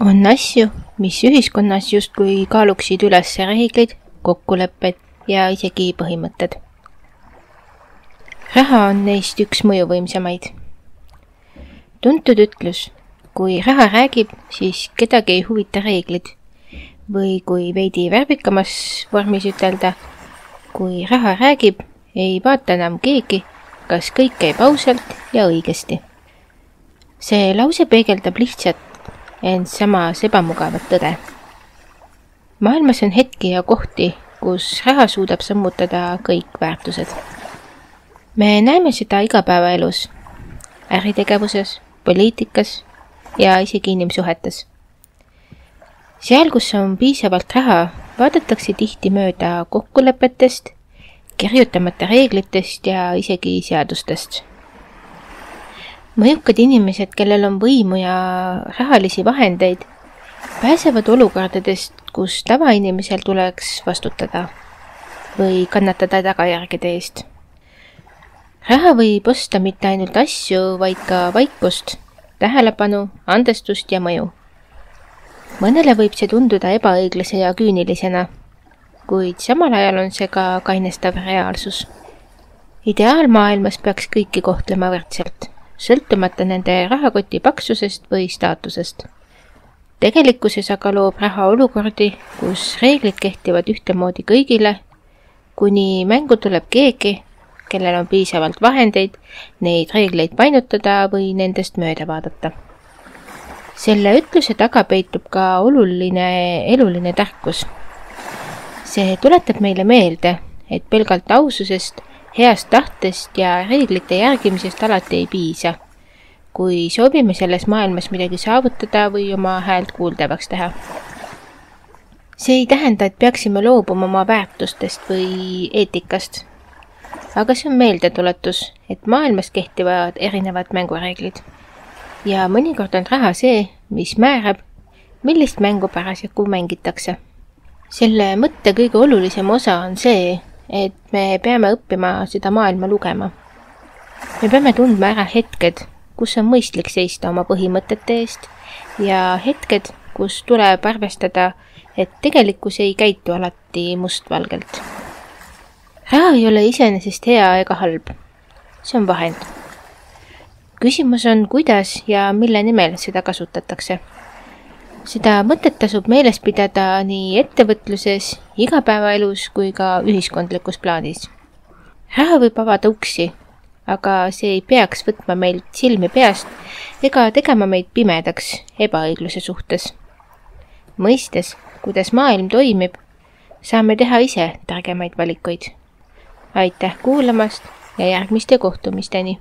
On asju, mis ühiskonnas justkui kaaluksid üles reeglid, kokkulepped ja isegi põhimõtted. Raha on neist üks mõjuvõimsamaid. Tuntud ütlus, kui raha räägib, siis kedagi ei huvita reeglid. Või kui veidi värvikamas vormis ütelda, kui raha räägib, ei vaata enam keegi, kas kõik käib ausalt ja õigesti. See lause peegeldab lihtsalt ent samas ebamugavat tõde. Maailmas on hetki ja kohti, kus raha suudab sammutada kõik väärtused. Me näeme seda igapäevaelus, äritegevuses, poliitikas ja isegi inimsuhetes. Seal, kus on piisavalt raha, vaadatakse tihti mööda kokkulepetest, kirjutamata reeglitest ja isegi seadustest. Mõjukad inimesed, kellel on võimu ja rahalisi vahendeid, pääsevad olukordadest, kus tavainimesel tuleks vastutada või kannatada tagajärgede eest. Raha võib osta mitte ainult asju, vaid ka vaikust, tähelepanu, andestust ja mõju. Mõnele võib see tunduda ebaõiglase ja küünilisena, kuid samal ajal on see ka kainestav reaalsus. Ideaalmaailmas peaks kõiki kohtlema võrdselt, sõltumata nende rahakoti paksusest või staatusest. Tegelikkuses aga loob raha olukordi, kus reeglid kehtivad ühtemoodi kõigile, kuni mängu tuleb keegi, kellel on piisavalt vahendeid, neid reegleid painutada või nendest mööda vaadata. Selle ütluse taga peitub ka oluline eluline tarkus. See tuletab meile meelde, et pelgalt aususest, heast tahtest ja reeglite järgimisest alati ei piisa, kui soovime selles maailmas midagi saavutada või oma häält kuuldavaks teha. See ei tähenda, et peaksime loobuma oma väärtustest või eetikast, aga see on meeldetuletus, et maailmas kehtivad erinevad mängureeglid. Ja mõnikord on raha see, mis määrab, millist mängu parasjagu mängitakse. Selle mõtte kõige olulisem osa on see, et me peame õppima seda maailma lugema. Me peame tundma ära hetked, kus on mõistlik seista oma põhimõtete eest ja hetked, kus tuleb arvestada, et tegelikkus ei käitu alati mustvalgelt. Raha ei ole iseenesest hea ega halb. See on vahend. Küsimus on, kuidas ja mille nimel seda kasutatakse. Seda mõtet tasub meeles pidada nii ettevõtluses, igapäevaelus kui ka ühiskondlikus plaanis. Raha võib avada uksi, aga see ei peaks võtma meilt silmi peast ega tegema meid pimedaks ebaõigluse suhtes. Mõistes, kuidas maailm toimib, saame teha ise targemaid valikuid. Aitäh kuulamast ja järgmiste kohtumisteni!